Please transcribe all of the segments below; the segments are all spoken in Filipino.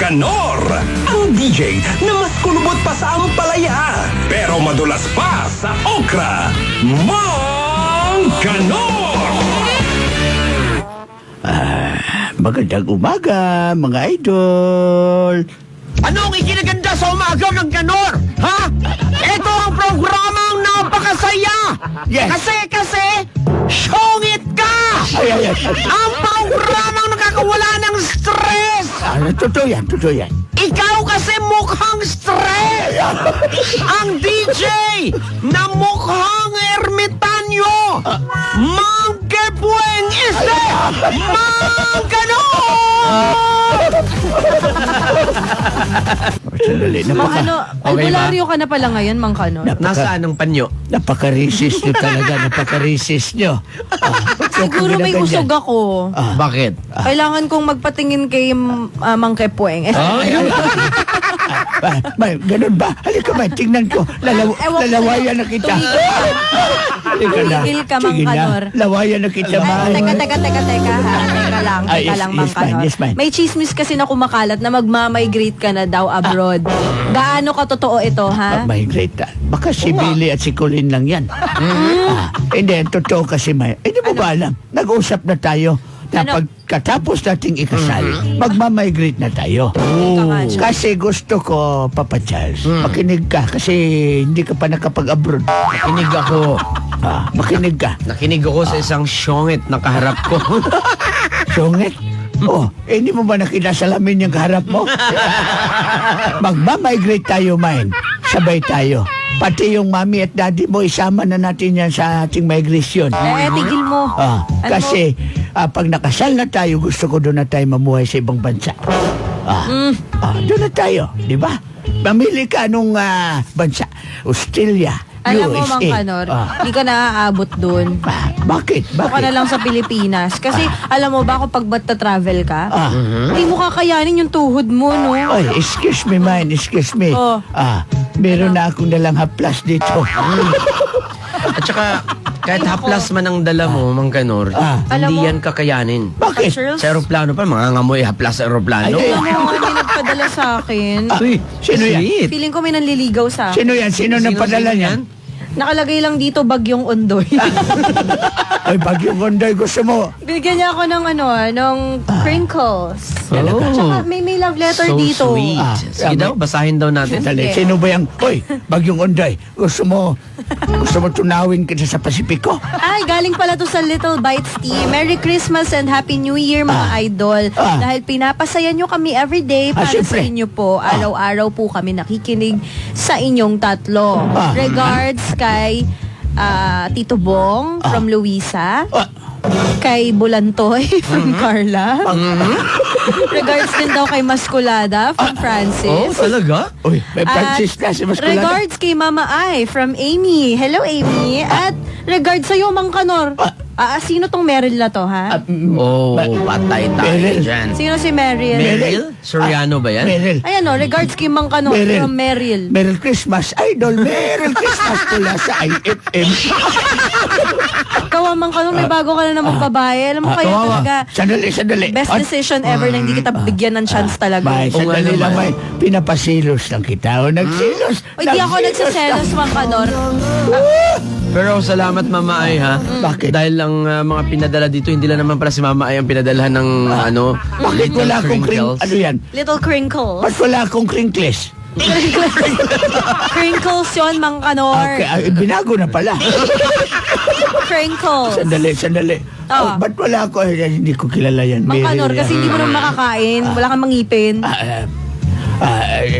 Kanor, ang DJ na mas kulubot pa sa ampalaya, pero madulas pa sa okra. Mang Kanor! Magandang umaga, mga idol. Anong ikinaganda sa umaga ng Kanor? Ha? Ito ang programang napakasaya! Yes. Kasi, syongit ka! Ay. Ang programang nakakawala ng stress! Totoo yan. Ikaw kasi mukhang stress! Ang DJ na mukhang ermitanyo! Mang Kepueng Iste! Mang Kanor! Sandali, Mang ano, Okay ba? albularyo ka na pala ngayon, Mang Kanor. Nasaan ang panyo? napaka-racist nyo talaga, napaka-racist nyo. Siguro may usog ako. Bakit? Kailangan kong magpatingin kay Mang Kepueng. Ganun ba? Halika ba, tingnan ko. Ewan ko Lalawayan na sa'yo. kita. Tumigil ka. Tumigil ka, Mang Sige na. Kanor. Lawayan na kita, Ay, Mang. teka ha. Teka lang, Mang yes, ma'am. Kanor. Yes, ma'am. May chismis kasi na kumakalat na magmamigrate ka na daw abroad. Gaano ka totoo ito, ha? Migrate na. Baka si Billy at si Colin lang yan. Hindi, totoo kasi may. Hindi mo ba alam? Nag-usap na tayo na Ano? pagkatapos nating ikasal, magmamigrate na tayo. Ika nga dyan. Kasi gusto ko, Papa Charles, makinig ka kasi hindi ka pa nakapag-abroad. Nakinig ako. Makinig ka. Nakinig ako sa isang syongit na kaharap ko. Sungit. Hindi mo ba nakita salamin yung kaharap mo? Magmamigrate tayo, man. Sabay tayo. Pati yung mami at daddy mo, isama na natin yan sa ating migration. Tigil mo. Ano Kasi pag nakasal na tayo, gusto ko doon na tayo mamuhay sa ibang bansa. Doon na tayo, di ba? Mamili ka anong bansa. Australia, Alam mo, USA. Mang Kanor, hindi ka naaabot dun. Bakit? Doon ka na lang sa Pilipinas. Kasi, alam mo ba, kung pag travel ka, hindi mo kakayanin yung tuhod mo, no? Ay, excuse me, man. Excuse me. Oh. Meron na akong dalang haplas dito. At saka, kahit haplas man ang dala mo, Mang Kanor, Alam hindi mo- yan kakayanin. Bakit? Charles? Sa aeroplano pa, mga ngamoy haplas sa aeroplano. Ay, Ano, hindi nagpadala sa akin. Uy, sino yan? sweet. Feeling ko may nanliligaw sa akin. Sino yan? Sino nang padala niyan? Nakalagay lang dito, Bagyong Ondoy. Ay, Bagyong Ondoy, gusto mo? Binigyan niya ako ng ng crinkles. Oh. Tsaka may love letter So dito. sweet. Sige daw, basahin daw natin. Dali, Sige. sino ba yan? Hoy, Bagyong Ondoy, gusto mo tunawin kita sa Pasipiko? Ay, galing pala to sa Little Bites Tea. Merry Christmas and Happy New Year, mga idol. Dahil pinapasaya nyo kami everyday para sa syempre. inyo po. Araw-araw po kami nakikinig sa inyong tatlo. Regards kay Tito Bong from Luisa. Kay Bulantoy from Carla. Regards din daw kay Masculada from Oh, Francis. talaga? Uy, may Francis na si Maskulada. Regards kay Mama Ai from Amy. Hello, Amy. At regards sa'yo, Mang Kanor. Sino tong Meryl na to, ha? Oh, patay tayo Meryl. dyan. Sino si Meryl? Meryl? Soriano ba yan? Meryl. Ayan o, regards kay Mang Kanor Meryl. from Meryl. Merry Christmas, idol. Merry Christmas pula sa IFM. Ikaw, Mang Kanor, may bago ka na namang babae. Alam mo kaya talaga, Sandali. best decision ever na hindi kita bigyan ng chance talaga. May, Oo nga sandali lang, naman. may. Pinapasilos lang kita. O, nagsilos. O, hindi ako nagsiselos, Mang Kanor. Pero salamat, Mama Ay, ha? Bakit? Dahil ang mga pinadala dito, hindi lang naman pala si Mama Ay ang pinadalahan ng Bakit little wala akong crinkles. Ano yan? Little crinkles. Ba't wala akong crinkles? Crinkles yun, Mang Kanor. Okay, binago na pala. Crinkles. Sandali. Ba't wala ako? Hindi ko kilala yan. Mang Meryl Kanor, yan. kasi hindi mo naman makakain. Wala kang mangipin.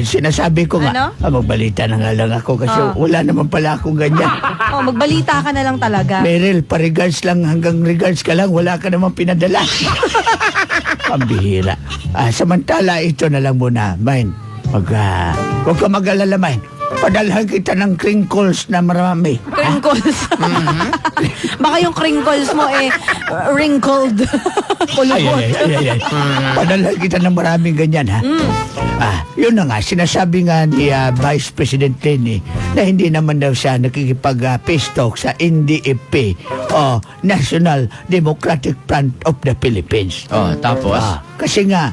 Sinasabi ko nga, Ano? magbalita na nga lang ako kasi wala naman pala akong ganyan. Magbalita ka na lang talaga. Meryl, pa-regards lang hanggang regards ka lang, wala ka naman pinadala. Pambihira. Samantala, ito na lang muna, Mine. Huwag ka mag-alala, Mine. Padalhan kita ng crinkles na marami. Crinkles. Baka yung crinkles mo wrinkled. Kulubot. Ay. Padalhan kita ng maraming ganyan, ha? Yun na nga, sinasabi nga ni Vice President Lenny na hindi naman daw siya nakikipag-peace talk sa NDP o National Democratic Front of the Philippines. Tapos? Kasi nga,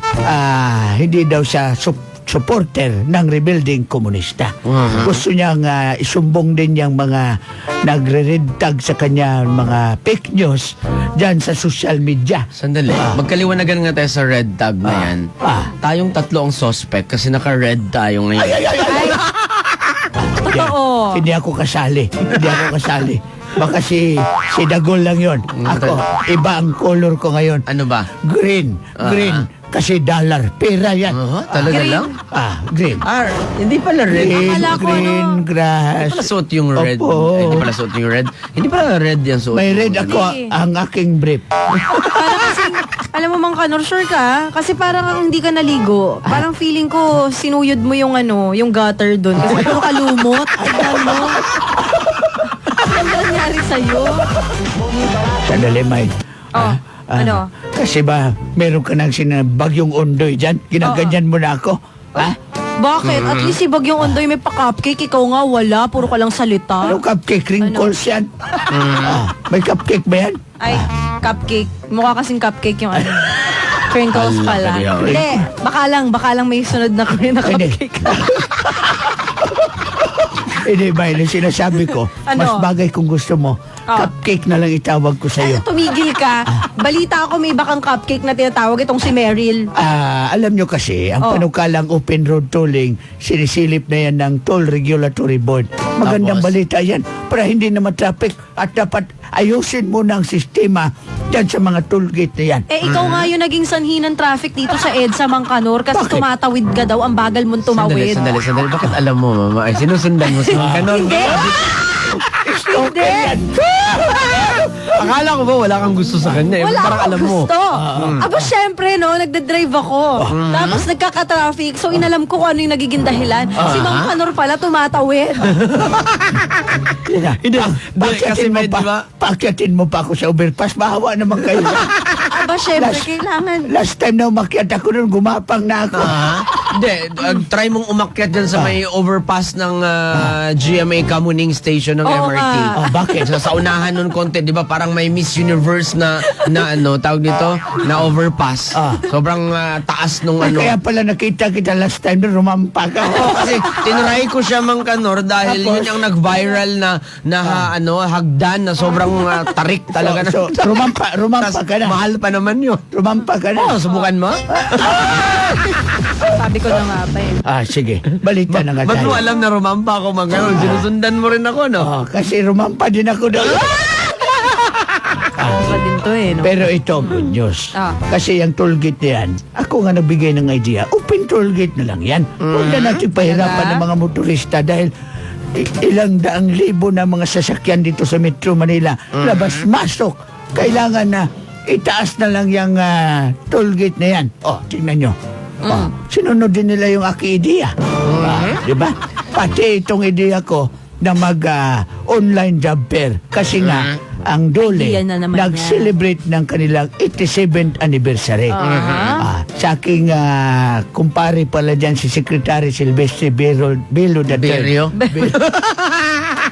hindi daw siya supporter ng rebuilding komunista. Gusto niyang isumbong din yung mga nagre-red tag sa kanya mga fake news dyan sa social media. Sandali. Magkaliwanagan nga tayo sa red tag na yan. Tayong tatlo ang suspect kasi naka-red tayo ngayon. Ay, totoo. Hindi ako kasali. Baka si Dagol lang yon. Ako, iba ang color ko ngayon. Ano ba? Green. Kasi dollar. Pera yan. Talaga Green. lang? Green. Hindi pala red. Akala ko, Green Hindi grass. pala suot yung red. Opo. Ay, hindi pala suot yung red. Hindi pala red yan suot. May yung red ako, Hindi. ang aking brief. Parang kasi, alam mo Mang Kanor, sure ka? Kasi parang hindi ka naligo. Parang feeling ko, sinuyod mo yung yung gutter doon. Kasi puro kalumot. Tignan mo. Ano nangyari sa'yo? Sandali, May. Ano? Kasi ba, meron ka nang bagyong ondoy dyan? Ginaganyan mo na ako? Bakit? At least si Bagyong Ondoy may pa-cupcake. Ikaw nga wala. Puro ka lang salita. Ano cupcake? Crinkles yan? May cupcake ba yan? Ay, cupcake. Mukha kasing cupcake yung Crinkles Ala, pala. kaya, oy. Hindi. Baka lang may sunod na cupcake. Hindi, May, yung sinasabi ko, Ano? mas bagay kung gusto mo, cupcake na lang itawag ko sa'yo. Tumigil ka. Balita ako may bakang cupcake na tinatawag itong si Meryl. Alam nyo kasi, ang panukalang open road tolling, sinisilip na yan ng Toll Regulatory Board. Magandang Tapos? balita yan para hindi na traffic at dapat ayusin mo ng sistema dyan sa mga toll gate na yan. Ikaw nga yung naging sanhi ng traffic dito sa EDSA, Mang Kanor, kasi Bakit? tumatawid ka daw, ang bagal mong tumawid. Sandali. Bakit alam mo, mama? Ay, sinusundan mo si Mang Kanor. Hindi! Hindi! Akala ko ba wala kang gusto sa kanya? Wala Parang akong alam mo. gusto. Aba, syempre, nagdadrive ako. Tapos nagkaka-traffic. So, inalam ko kung ano yung nagiging dahilan. Si Mang Kanor pala tumatawid. Hindi, kasi may, di ba? Paakyatin mo pa ako sa overpass, mahawa naman kayo. Aba, syempre, kailangan. Last time na umakyat ako nun, gumapang na ako. Hindi, try mong umakyat dyan sa may overpass ng GMA Kamuning Station ng Oo MRT. nga. Bakit? Sa unahan nun konti, di ba parang may Miss Universe na tawag dito, na overpass. Sobrang taas nung Kaya pala nakita kita last time na rumampa ka. Kasi tinry ko siya, Mang Kanor, dahil Tapos? yun yung nag-viral na hagdan na sobrang tarik talaga. So, rumampa Tas ka na. mahal pa naman yun. Rumampa ka na. Subukan mo? Sabi ko na nga pa eh. Sige. Balita na nga Ba't mo tayo. alam na rumampa ako, Mang Kanor? Sinusundan mo rin ako, no? Kasi rumampa din ako doon. Oo ka din to eh, no? Pero ito, good news. Kasi yung toll gate na yan, ako nga nagbigay ng idea, open toll gate na lang yan. Huwag na natin pahirapan Talaga? ng mga motorista dahil ilang daang libo na mga sasakyan dito sa Metro Manila. Labas-masok. Kailangan na itaas na lang yung toll gate na yan. Tingnan nyo. Sinunod din nila yung aking ideya. Di ba? Pati itong ideya ko na mag-online job fair. Kasi nga, ang Dole Idea na naman nag-celebrate ng kanilang 87th anniversary. Sa aking kumpare pala dyan si Secretary Silvestre Belo Berio?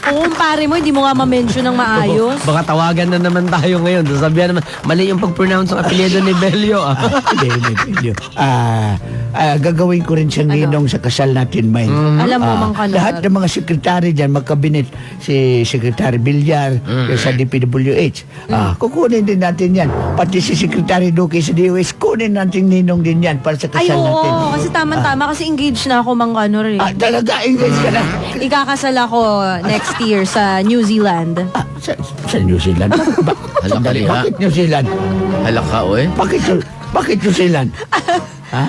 Kung pare mo, hindi mo nga ma-mention ng maayos. Baka tawagan na naman tayo ngayon. Sabihan naman, mali yung pag-pronounce ng apelyido ni Belio. Hindi, Belio. Gagawin ko rin siyang ninong sa kasal natin, May. Alam mo, Mang Kanor. Lahat ng mga sekretary dyan, magkabinet, si Secretary Villar, yung sa DPWH. Kukunin din natin yan. Pati si Secretary Duque sa DOS, kunin natin ninong din yan para sa Ay, kasal natin. oo. Kasi tama-tama. Kasi engaged na ako, Mang Kanor eh. Talaga, engage ka na. Ikakasal ako next year sa New Zealand. Sa New Zealand? Halakali, ha? Bakit New Zealand? Halaka, oy. Bakit New Zealand?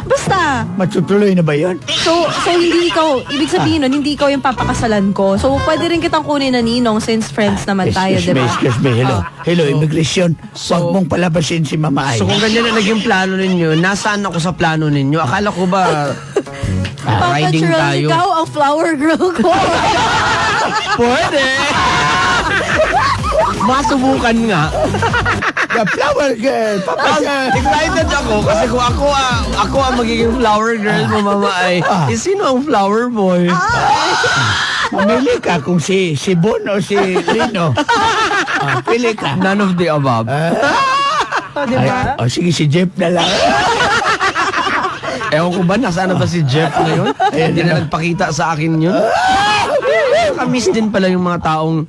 Basta. Matutuloy na ba yun? So hindi ikaw, ibig sabihin nun, hindi ikaw yung papakasalan ko. So pwede rin kitang kunin na ninong since friends naman tayo, diba? Excuse me, hello. Hello, immigration. Huwag mong palabasin si Mama Ay. So kung ganyan na naging plano ninyo, nasaan ako sa plano ninyo? Akala ko ba Papa Riding Charles, tayo. ikaw ang flower girl ko. Pwede! Masubukan nga. The flower girl. Papa Charles. Excited ako kasi kung ako ang magiging flower girl mo, Mama Ay, sino ang flower boy? Mamili ka kung si Bon o si Lino. Pili ka. None of the above. Diba? Sige, si Jeff na lang. Ewan ko ba, nasaan na ba si Jeff ngayon? Hindi na nagpakita sa akin yun. Nakamiss din pala yung mga taong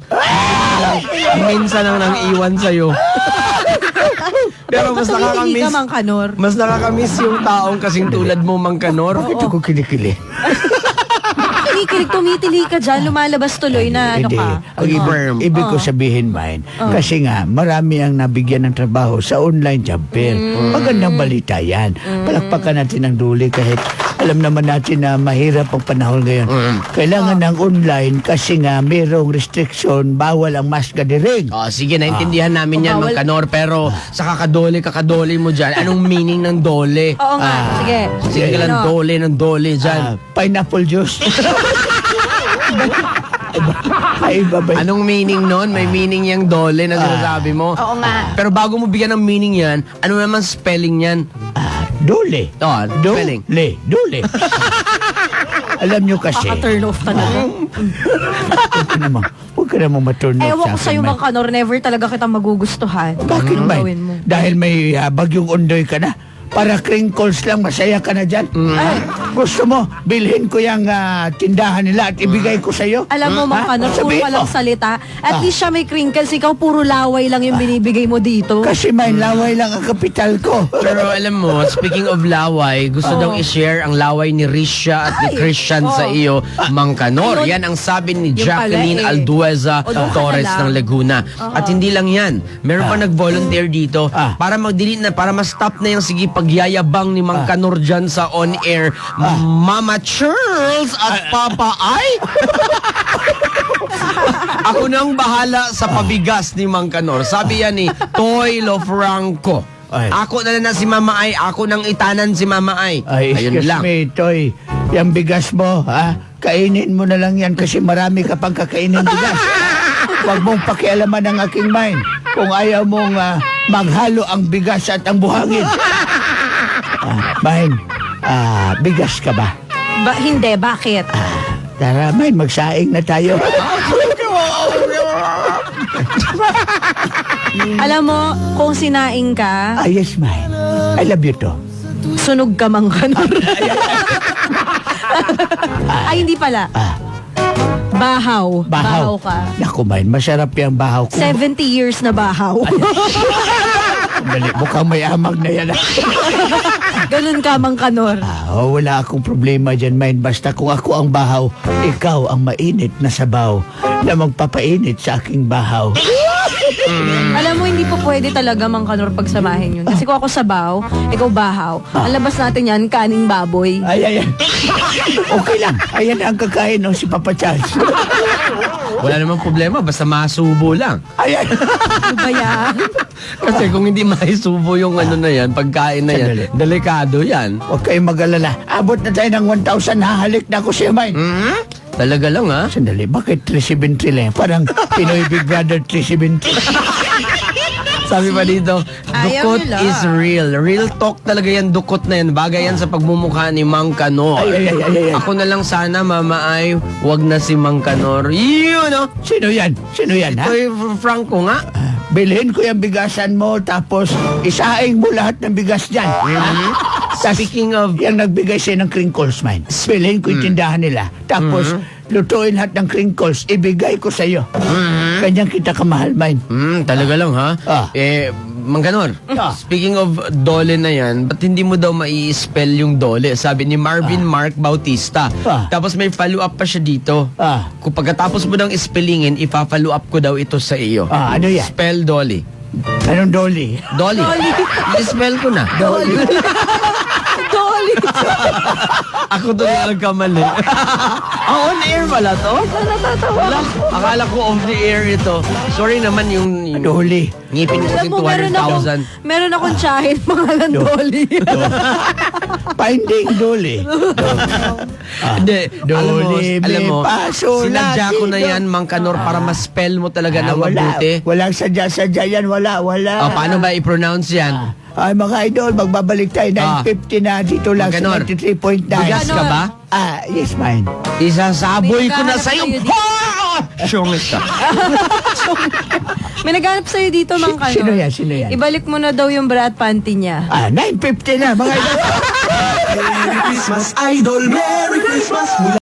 minsan lang nang iwan sa'yo. Pero mas Tumitilig nakakamiss, ka, Mang Kanor. mas nakakamiss yung taong kasing tulad mo, Mang Kanor. Bakit ako kinikili? Kinikilig, tumitili ka dyan, lumalabas tuloy na ano Hindi. ka. Ang ibig ko sabihin, Main, kasi nga, marami ang nabigyan ng trabaho sa online job fair. Magandang balita yan. Palakpakan natin ang duli kahit alam naman natin na mahirap ang panahon ngayon. Kailangan ng online kasi nga mayroong restriction, bawal ang mass gathering. Oh, sige, naintindihan namin yan, Mang Kanor, pero sa kakadole mo dyan, anong meaning ng dole? Oo nga, sige. Sige ka lang, Ano? dole ng dole dyan. Pineapple juice. Ay, babay. Anong meaning nun? May meaning yung dole na sinasabi mo. Oo nga. Pero bago mo bigyan ng meaning yan, ano naman spelling yan? Dole. Oh, spelling. Dole. Alam nyo kasi, Kaka-turn off talaga. huwag ka naman maturn off Ewan ko sa sa'yo, akin, Mang Kanor, never talaga kita magugustuhan. Bakit Anong ba? gawin mo? Dahil may bagyong undoy ka na. Para crinkles lang, masaya ka na dyan. Ay, gusto mo, bilhin ko yung tindahan nila at ibigay ko sa'yo? Alam mo, Mang Ha? Kanor, puro Sabihin walang mo. salita. At least siya may crinkles, ikaw puro laway lang yung binibigay mo dito. Kasi may laway lang ang kapital ko. Pero alam mo, speaking of laway, gusto daw i-share ang laway ni Risha at ni Christian sa iyo, Mang Kanor. Ayun. Yan ang sabi ni Yung Jacqueline pala eh. Aldueza O, doon ka Torres na lang. ng Laguna. At hindi lang yan. Meron pa nag-volunteer dito para mag-delete na, para ma-stop na yung sige pagyayabang ni Mang Kanor dyan sa on-air. Mama Charles at Papa Ay. Ako nang bahala sa pabigas ni Mang Kanor. Sabi yan ni Toy Lofranco. Ay. Ako na lang si Mama Ay. Ako nang itanan si Mama Ay. Ay, Ayun excuse lang. me, Toy. Yung bigas mo, kainin mo na lang yan kasi marami ka pang kakainin bigas. Huwag mong pakialaman ang aking mind kung ayaw mong maghalo ang bigas at ang buhangin. Main, bigas ka ba? Hindi, bakit? Tara, Main, magsaing na tayo. Alam mo, kung sinaing ka, Yes, Main. I love you to. sunog ka, Mang Kanor. Ay, hindi pala. Bahaw. Bahaw ka. Naku, Main, masarap yung bahaw ko. 70 years na bahaw. Dali, mukhang may amag na yan. Ganun ka, Mang Kanor. Wala akong problema dyan, Main. Basta kung ako ang bahaw, ikaw ang mainit na sabaw na magpapainit sa aking bahaw. Alam mo, hindi po pwede talaga, Mang Kanor, pagsamahin yun. Kasi kung ako sabaw, ikaw bahaw. Ang labas natin yan, kaning baboy. Ay. Okay lang. Ayan ang kakain ng si Papa Charles. Wala namang problema. Basta masubo lang. Ayan. Ano ba yan? Kasi kung hindi maisubo yung ano na yan, pagkain na yan, Sandali. delikado yan. Huwag kayong mag-alala. Abot na tayo ng 1,000. Hahalik na ako siya, Main. Talaga lang ha? Sandali, bakit 373 lang? Parang Pinoy Big Brother 373. Sabi pa dito, Ayaw dukot nila. is real. Real talk talaga yan, dukot na yan. Bagay yan sa pagmumukha ni Mang Kanor. Ay. Ako na lang sana, Mama Ay, wag na si Mang Kanor. Yun, no? Sino yan? Sino yan, ha? Toy Franco nga. Bilhin ko yung bigasan mo, tapos isaing mo lahat ng bigas dyan. Speaking of, Yung nagbigay sa'yo ng crinkles, Main. Bilhin ko yung tindahan nila. Tapos, lutuin lahat ng crinkles, ibigay ko sa'yo. Kanyang kita kamahal, Main. talaga lang ha? Mang Kanor, Ah. speaking of dole na yan, ba't hindi mo daw mai-spell yung dole? Sabi ni Marvin Mark Bautista. Tapos may follow-up pa siya dito. Kung pagkatapos mo daw spellingin, ipa-follow up ko daw ito sa iyo. Ano yan? Spell Dolly. Anong Dolly? Dolly. I-spell ko na. Dolly. Ako doon na nagkamali. On air pala to? Natatawa Wala, akala ko off the air ito. Sorry naman yung Doli. ngipin ko Alam din mo, 200,000. meron akong tsahin, pangalan Dolly. Finding Doli. Hindi, Doli, alam mo, may paso sinadya ko na lagi, yan, Mang Kanor, para ma-spell mo talaga na Wala. mabuti. Walang sadya-sadya yan. Wala. Paano ba i-pronounce yan? Ay, mga idol, magbabalik tayo. 9:50 na dito lang sa Ganun. 93.9. Bigas ka ba? Yes, mine. Isasaboy ko na May sa'yo. naghahanap sa'yo Syungit ka. May naghanap sa'yo dito, Mang Kanor. Sino yan? Sino yan? Ibalik mo na daw yung bra at panty niya. 9:50 na, mga idol. Merry Christmas, Idol! Merry Christmas!